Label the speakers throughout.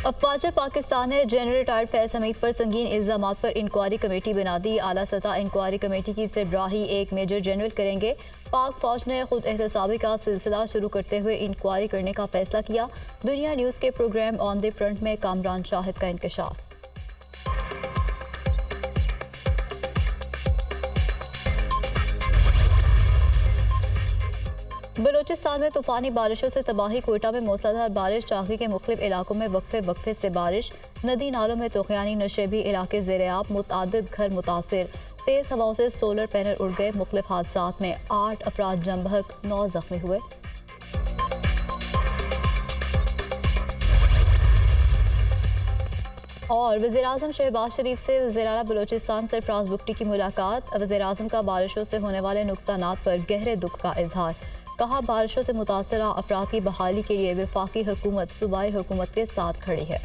Speaker 1: अफवाज पाकिस्तान ने general retired Faiz Hamid पर संगीन इल्जामात पर इंक्वायरी कमेटी बना दी। आला सतह इंक्वायरी कमेटी की सरबराही एक मेजर जनरल करेंगे। पाक फौज ने खुद एहतसाबी का सिलसिला शुरू करते हुए इंक्वायरी करने का फैसला किया। दुनिया न्यूज़ के प्रोग्राम ऑन द फ्रंट में कामरान शाहिद का इंकशाफ। बलूचिस्तान में तूफानी बारिशों से तबाही। कोयटा में मूसलाधार बारिश, चाकी के मुख्तलिफ इलाकों में वक्फे से बारिश। नदी नालों में तूफ़ानी नशेबी इलाके ज़ेर-ए-आब, मुतअद्दिद घर मुतासिर। तेज़ हवाओं से सोलर पैनल उड़ गए। मुख्तलिफ हादसात में 8 अफराद जम बहक, 9 जख्मी हुए। और वज़ीर-ए-आज़म शहबाज शरीफ से ज़िला बलूचिस्तान सरफराज बुगटी की मुलाकात। वज़ीर-ए-आज़म का बारिशों से होने वाले नुकसानात पर गहरे दुख का इजहार। कहा, बारिशों से मुतासरा अफराद की बहाली के लिए वफाकी हुकूमत सूबाई हुकूमत के साथ खड़ी है।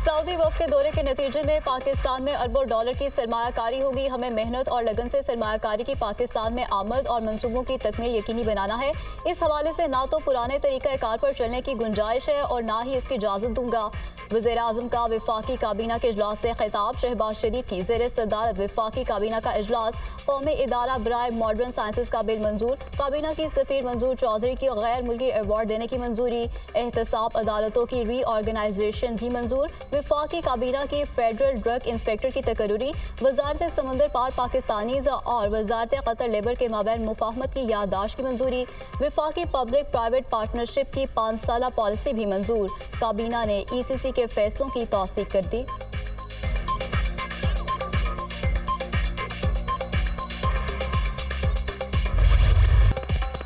Speaker 1: सऊदी वफ़द के दौरे के नतीजे में पाकिस्तान में अरबों डॉलर की सरमायाकारी होगी। हमें मेहनत और लगन से सरमायाकारी की पाकिस्तान में आमद और मंसूबों की तकमील यकीनी बनाना है। इस हवाले से ना तो पुराने तरीक़ाकार पर चलने की गुंजाइश है और ना ही इसकी इजाज़त दूंगा। वज़ीर-ए-आज़म का वफाकी काबीना के इजलास से खिताब। शहबाज शरीफ की ज़ेर सदारत वफाकी काबीना का इजलास। कौमी इदारा बराए मॉडर्न साइंसेज का बिल मंजूर। काबीना की सफ़ीर मंजूर चौधरी की गैर मुल्की अवार्ड देने की मंजूरी। एहतसाब अदालतों की रीऑर्गेनाइजेशन भी मंजूर। वफाकी काबीना की फेडरल ड्रग इंस्पेक्टर की तकर्री। वजारत समंदर पार पाकिस्तानीज़ और वजारत कतर लेबर के माबैन मुफाहमत की याददाश्त की मंजूरी। वफाकी पब्लिक प्राइवेट पार्टनरशिप की 5 साला पॉलिसी भी मंजूर। काबीना ने ECC के फैसलों की तौसीक कर दी।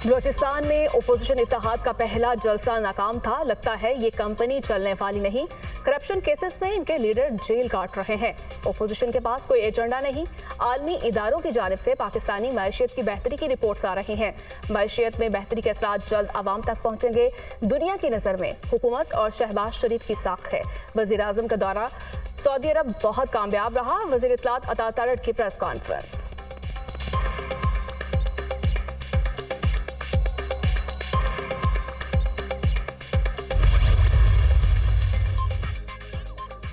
Speaker 2: बलूचिस्तान में ओपोजिशन इत्तेहाद का पहला जलसा नाकाम था। लगता है ये कंपनी चलने वाली नहीं। करप्शन केसेस में इनके लीडर जेल काट रहे हैं। ओपोजिशन के पास कोई एजेंडा नहीं। आलमी इदारों की जानिब से पाकिस्तानी मैशियत की बेहतरी की रिपोर्ट्स आ रही हैं। मैशियत में बेहतरी के असरात जल्द आवाम तक पहुंचेंगे। दुनिया की नज़र में हुकूमत और शहबाज शरीफ की साख है। वज़ीर-ए-आज़म का दौरा सऊदी अरब बहुत कामयाब रहा। वज़ीर इत्तलात अता तरड़ की प्रेस कॉन्फ्रेंस।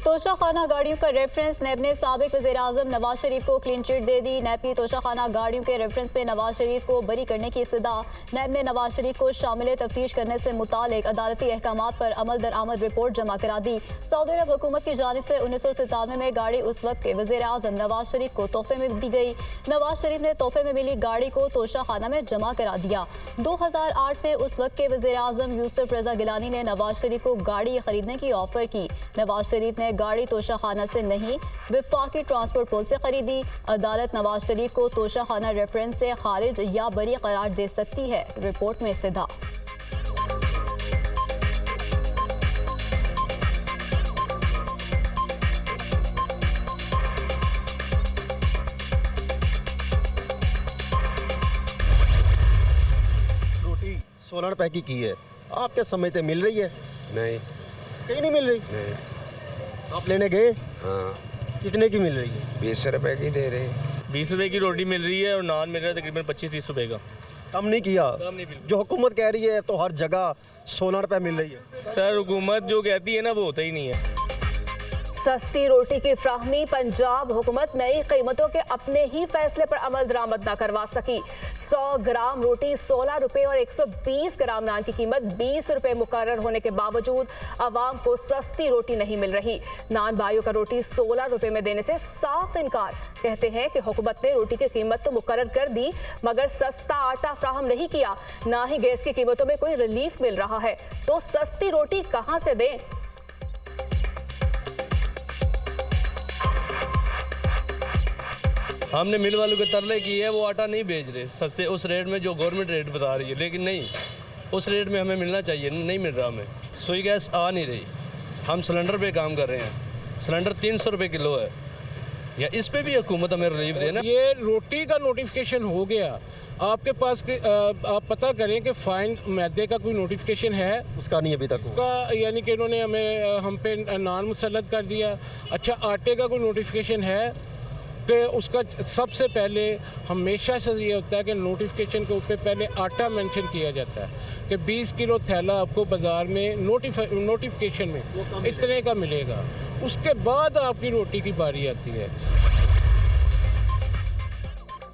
Speaker 1: तोशाखाना गाड़ियों का रेफरेंस। नैब ने साबिक वज़ीर-ए-आज़म नवाज शरीफ को क्लीन चिट दे दी। नैब की तोशाखाना गाड़ियों के रेफरेंस पे नवाज शरीफ को बरी करने की इस्तदा। नैब ने नवाज शरीफ को शामिल तफ्तीश करने से मुतालिक अदालती अहकामात पर अमल दरामद रिपोर्ट जमा करा दी। सऊदी अरब हुकूमत की जानिब से 1997 में गाड़ी उस वक्त के वज़ीर-ए-आज़म नवाज शरीफ को तोहफे में दी गई। नवाज शरीफ ने तोहफे में मिली गाड़ी को तोशाखाना में जमा करा दिया। 2008 में उस वक्त के वज़ीर-ए-आज़म यूसुफ रज़ा गिलानी ने नवाज शरीफ को गाड़ी खरीदने की ऑफर की। नवाज शरीफ ने गाड़ी तोशाखाना से नहीं, वफाकी ट्रांसपोर्ट पोल से खरीदी। अदालत नवाज शरीफ को तोशाखाना रेफरेंस से खारिज या बरी करार दे सकती है। रिपोर्ट में इस्तदा।
Speaker 3: रोटी 16 रुपए की है। आप क्या समझते मिल रही है?
Speaker 4: नहीं,
Speaker 3: कहीं नहीं मिल रही।
Speaker 4: नहीं।
Speaker 3: आप लेने गए?
Speaker 4: हाँ,
Speaker 3: कितने की मिल रही है?
Speaker 4: 20 रुपए की दे रहे।
Speaker 5: 20 रुपए की रोटी मिल रही है और नान मिल रहा है तकरीबन 25-30 रुपए का।
Speaker 3: कम नहीं किया?
Speaker 5: कम नहीं, बिल्कुल।
Speaker 3: जो हुकूमत कह रही है तो हर जगह 16 रुपए मिल रही है।
Speaker 5: सर, हुकूमत जो कहती है ना वो होता ही नहीं है।
Speaker 2: सस्ती रोटी की फ्राहमी। पंजाब हुकूमत नई कीमतों के अपने ही फैसले पर अमल दरामद न करवा सकी। 100 ग्राम रोटी 16 रुपए और 120 ग्राम नान की कीमत 20 रुपए मुकर्रर होने के बावजूद आवाम को सस्ती रोटी नहीं मिल रही। नान भाइयों का रोटी 16 रुपए में देने से साफ इनकार। कहते हैं कि हुकूमत ने रोटी की कीमत तो मुकर्रर कर दी मगर सस्ता आटा फ्राहम नहीं किया। ना ही गैस की कीमतों में कोई रिलीफ मिल रहा है। तो सस्ती रोटी कहां से दें?
Speaker 5: हमने मिल वालों के तरले किए है, वो आटा नहीं भेज रहे सस्ते उस रेट में जो गवर्नमेंट रेट बता रही है। लेकिन नहीं, उस रेट में हमें मिलना चाहिए, नहीं मिल रहा हमें। सुई गैस आ नहीं रही। हम सिलेंडर पे काम कर रहे हैं। सिलेंडर 300 रुपये किलो है। या इस पे भी हुकूमत हमें रिलीफ देना।
Speaker 6: ये रोटी का नोटिफिकेशन हो गया आपके पास आप पता करें कि फाइन मैदे का कोई नोटिफिकेशन है?
Speaker 3: उसका नहीं अभी तक।
Speaker 6: उसका यानी कि इन्होंने हम पे नान मुसल्लत कर दिया। अच्छा, आटे का कोई नोटिफिकेशन है? कि उसका सबसे पहले हमेशा से ये होता है कि नोटिफिकेशन के ऊपर पहले आटा मेंशन किया जाता है कि 20 किलो थैला आपको बाज़ार में नोटिफिकेशन में इतने का मिलेगा, उसके बाद आपकी रोटी की बारी आती है।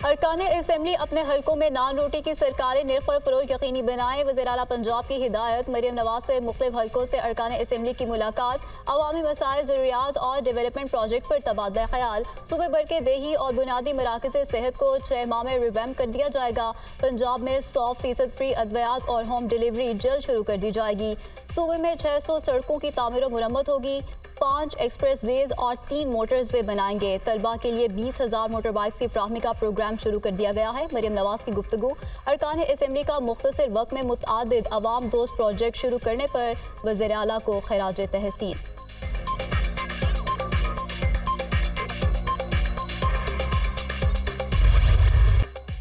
Speaker 1: अरकान असेंबली अपने हलकों में नान रोटी की सरकारी निर्ख पर फरोग यकीनी बनाएं। वज़ीर आला पंजाब की हिदायत। मरियम नवाज से मुख्तलिफ हलकों से अरकान असेंबली की मुलाकात। अवामी मसाइल, ज़रूरियात और डेवलपमेंट प्रोजेक्ट पर तबादला ख्याल। सूबे भर के देही और बुनियादी मराकज़ सेहत को 6 माह में रिवैम्प कर दिया जाएगा। पंजाब में 100% फ्री अद्वियात और होम डिलीवरी जल्द शुरू कर दी जाएगी। सूबे में 600 सड़कों की तामीर और मुरम्मत होगी। 5 एक्सप्रेस वेज और 3 मोटर्स वे बनाएंगे। तलबा के लिए 20,000 मोटर बाइक्स की फ्राहमी का प्रोग्राम शुरू कर दिया गया है। मरियम नवाज की गुफ्तगू। अरकान असेंबली का मुख्तसर वक्त में मुतअद्दिद अवाम दोस्त प्रोजेक्ट शुरू करने पर वज़ीर आला को खिराज तहसीन।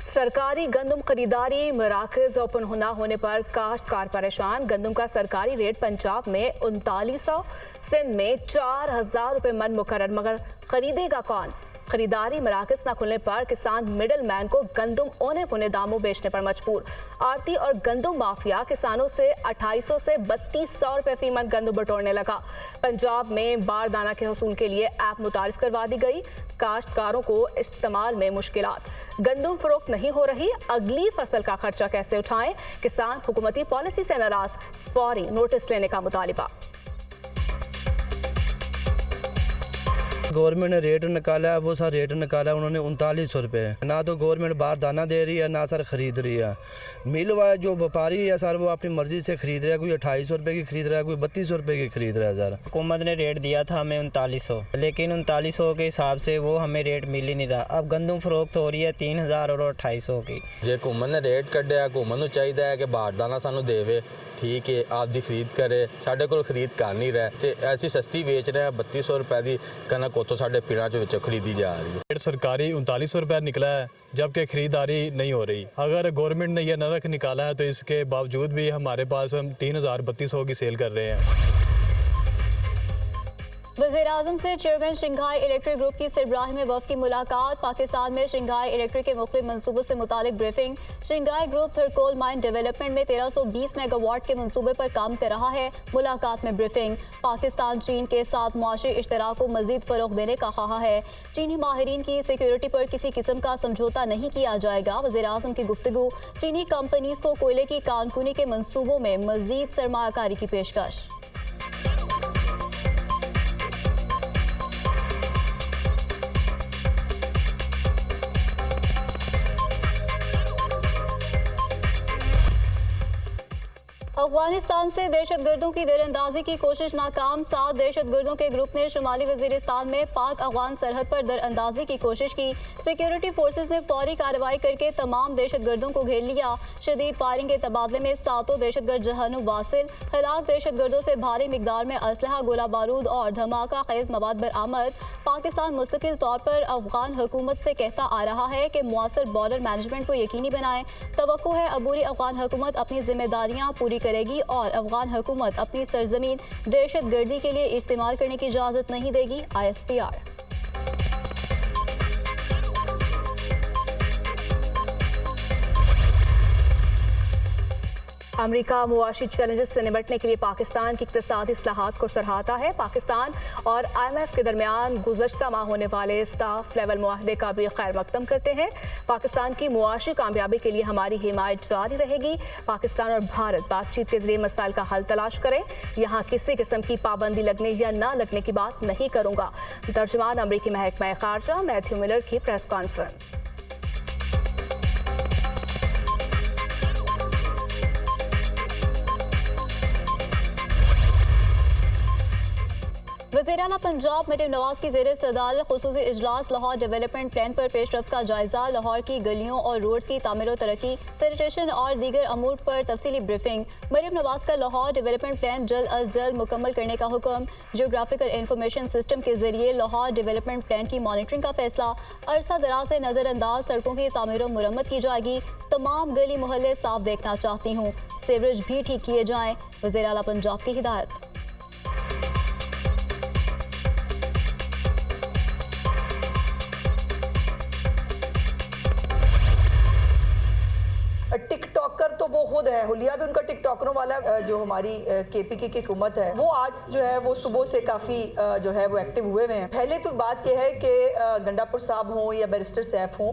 Speaker 2: सरकारी गंदम खरीदारी मराकज़ ओपन न होने पर काश्तकार परेशान। गंदम का सरकारी रेट पंजाब में 3900, सिंध में 4000 रुपये मन मुकर्रर, मगर खरीदेगा कौन? खरीदारी मराकज़ न खुलने पर किसान मिडल मैन को गंदम औने पौने दामों बेचने पर मजबूर। आड़ती और गंदम माफिया किसानों से 2800 से 3200 रुपये फी मन गंदम बटोरने लगा। पंजाब में बारदाना के हसूल के लिए ऐप मुतारिफ करवा दी गई। काश्तकारों को इस्तेमाल में मुश्किलात। गंदम फरोख्त नहीं हो रही, अगली फसल का खर्चा कैसे उठाएं? किसान हुकूमती पॉलिसी से नाराज, फौरी नोटिस लेने का मुतालिबा।
Speaker 7: गवर्नमेंट ने रेट निकाला है, वो सर रेट निकाला है उन्होंने 3900 रुपये। ना तो गवर्नमेंट बाहर दाना दे रही है, ना सर खरीद रही है। मिल वाला जो व्यापारी है सर वो अपनी मर्जी से खरीद रहा है। कोई 2800 रुपये की खरीद रहा है, कोई 3200 रुपये की खरीद रहा है सर।
Speaker 8: हुकूमत ने रेट दिया था हमें 3900, लेकिन 3900 के हिसाब से वो हमें रेट मिल ही नहीं रहा। अब गंदम फरोख्त हो रही है 3000 और 2800 की।
Speaker 9: जे हुकूमत ने रेट कढ़िया, हुकूमत को चाहिए कि बाहर दाना सानू देवे, ठीक है आपकी खरीद करे। साढ़े को खरीद कर नहीं रहा तो ऐसी सस्ती बेच रहे हैं। 3200 रुपये की कनक उतो साढ़े पिंडों के खरीदी जा रही है।
Speaker 10: रेट सरकारी 3900 रुपये निकला है, जबकि खरीदारी नहीं हो रही। अगर गवर्नमेंट ने यह नरक निकाला है तो इसके बावजूद भी हमारे पास हम 3000-3200 की सेल कर रहे हैं।
Speaker 1: वज़ीर आज़म से चेयरमैन शंघाई इलेक्ट्रिक ग्रुप की सरबराही में वफ़द की मुलाकात। पाकिस्तान में शंघाई इलेक्ट्रिक के मुख्तलिफ मनसूबों से मुतालिक briefing. Shanghai group Thar coal mine development में 1320 मेगावाट के मनसूबे पर काम कर रहा है। मुलाकात में ब्रीफिंग। पाकिस्तान चीन के साथ मुआशी इश्तराक को मज़ीद फ़रोग़ देने का ख्वाहा है। चीनी माहिरीन की सिक्योरिटी पर किसी किस्म का समझौता नहीं किया जाएगा। वज़ीर आज़म की गुफ्तगू। चीनी कंपनीज़ को कोयले की कानकुनी के मनसूबों में मज़ीद सरमायाकारी की पेशकश। अफगानिस्तान से दहशतगर्दों की दरअंदाजी की कोशिश नाकाम। 7 दहशतगर्दों के ग्रुप ने शुमाली वजीरिस्तान में पाक अफगान सरहद पर दरअंदाजी की कोशिश की। सिक्योरिटी फोर्सेस ने फौरी कार्रवाई करके तमाम दहशतगर्दों को घेर लिया। शदीद फायरिंग के तबादले में 7 दहशतगर्द जहन्नुम वासिल। हलाक दहशतगर्दों से भारी मिकदार में असलहा, गोला बारूद और धमाका खेज मवाद बरामद। पाकिस्तान मुस्तकिल तौर पर अफगान हुकूमत से कहता आ रहा है कि मुआसर बॉर्डर मैनेजमेंट को यकीनी बनाए। तवक्को है अबूरी अफगान हुकूमत अपनी जिम्मेदारियां पूरी करेगी और अफगान हुकूमत अपनी सरजमीन दहशतगर्दी के लिए इस्तेमाल करने की इजाज़त नहीं देगी। ISPR।
Speaker 2: अमेरिका मुआशी चैलेंजेस से निपटने के लिए पाकिस्तान की इक़्तिसादी इस्लाहात को सराहता है। पाकिस्तान और IMF के दरमियान गुज़श्ता माह होने वाले स्टाफ लेवल मुआहदे का भी खैर मकदम करते हैं। पाकिस्तान की मुआशी कामयाबी के लिए हमारी हिमायत जारी रहेगी। पाकिस्तान और भारत बातचीत के जरिए मसाइल का हल तलाश करें। यहाँ किसी किस्म की पाबंदी लगने या ना लगने की बात नहीं करूँगा। तर्जुमान अमरीकी महकमा खारजा मैथ्यू मिलर की प्रेस कॉन्फ्रेंस।
Speaker 1: वज़ीर आला पंजाब मरियम नवाज की ज़ेर सदारत ख़ुसूसी इजलास। लाहौर डेवलपमेंट प्लान पर पेशरफ्त का जायजा। लाहौर की गलियों और रोड्स की तामीर और तरक्की, सैनिटेशन और दीगर अमूर पर तफसीली ब्रीफिंग। मरियम नवाज का लाहौर डेवलपमेंट प्लान जल्द अज जल्द मुकम्मल करने का हुक्म। जियोग्राफिकल इंफॉर्मेशन सिस्टम के जरिए लाहौर डेवलपमेंट प्लान की मॉनिटरिंग का फैसला। अरसा दराज से नज़रअंदाज सड़कों की तामीर और मुरम्मत की जाएगी। तमाम गली मोहल्ले साफ देखना चाहती हूँ। सीवरेज भी ठीक किए जाएँ। वज़ीर आला पंजाब की हिदायत।
Speaker 11: टिकटॉकर तो वो खुद है, हुलिया भी उनका टिकटॉकरों वाला। जो हमारी केपीके की हुकूमत है वो आज जो है वो सुबह से काफ़ी जो है वो एक्टिव हुए हैं। पहले तो बात यह है कि गंडापुर साहब हों या बैरिस्टर सैफ हों,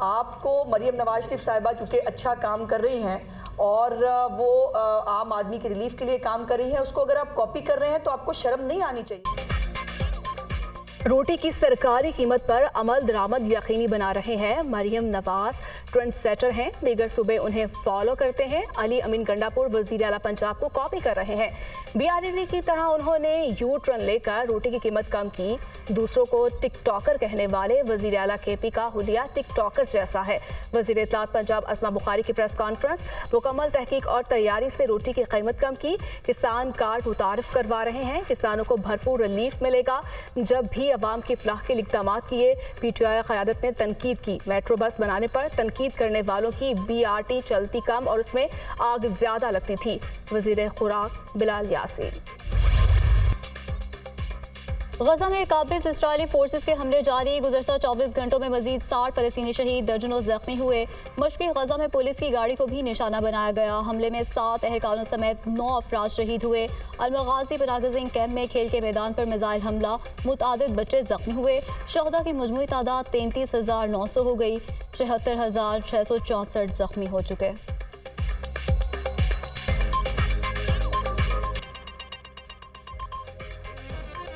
Speaker 11: आपको मरियम नवाज शरीफ साहिबा चूँकि अच्छा काम कर रही हैं और वो आम आदमी की रिलीफ के लिए काम कर रही है, उसको अगर आप कॉपी कर रहे हैं तो आपको शर्म नहीं आनी चाहिए।
Speaker 2: रोटी की सरकारी कीमत पर अमल दरामद यकीनी बना रहे हैं मरियम नवाज, ट्रेंड सेटर हैं, दीगर सूबे उन्हें फॉलो करते हैं। अली अमीन गंडापुर वजीर आला पंजाब को कॉपी कर रहे हैं। BRD की तरह उन्होंने यू टर्न लेकर रोटी की कीमत कम की। दूसरों को टिकटॉकर कहने वाले वजीर आला KP का हुलिया टिकटॉकर्स जैसा है। वजीर इत्तलात पंजाब अस्मा बुखारी की प्रेस कॉन्फ्रेंस, मुकम्मल तहकीक और तैयारी से रोटी की कीमत कम की। किसान कार्ड मुतारिफ करवा रहे हैं, किसानों को भरपूर रिलीफ मिलेगा। जब भी अवाम की फलाह के इक़दाम किए, PTI क़यादत ने तनकीद की। मेट्रो बस बनाने पर तनकीद करने वालों की BRT चलती कम और उसमें आग ज़्यादा लगती थी। वज़ीर खुराक बिलाल यासीन।
Speaker 1: गजा में काबिज इस्राइली फोर्सेस के हमले जारी, गुज़श्ता 24 घंटों में मजीद 60 फ़लस्तीनी शहीद, दर्जनों जख्मी हुए। मशक़ी गजा में पुलिस की गाड़ी को भी निशाना बनाया गया। हमले में 7 एहलकारों समेत 9 अफराद शहीद हुए। अलमगाज़ी पनागज़िंग कैंप में खेल के मैदान पर मिसाइल हमला, मुतअद्दिद बच्चे जख्मी हुए। शहदा की मजमूई तादाद 33,900 हो गई, 76,664 जख्मी हो चुके।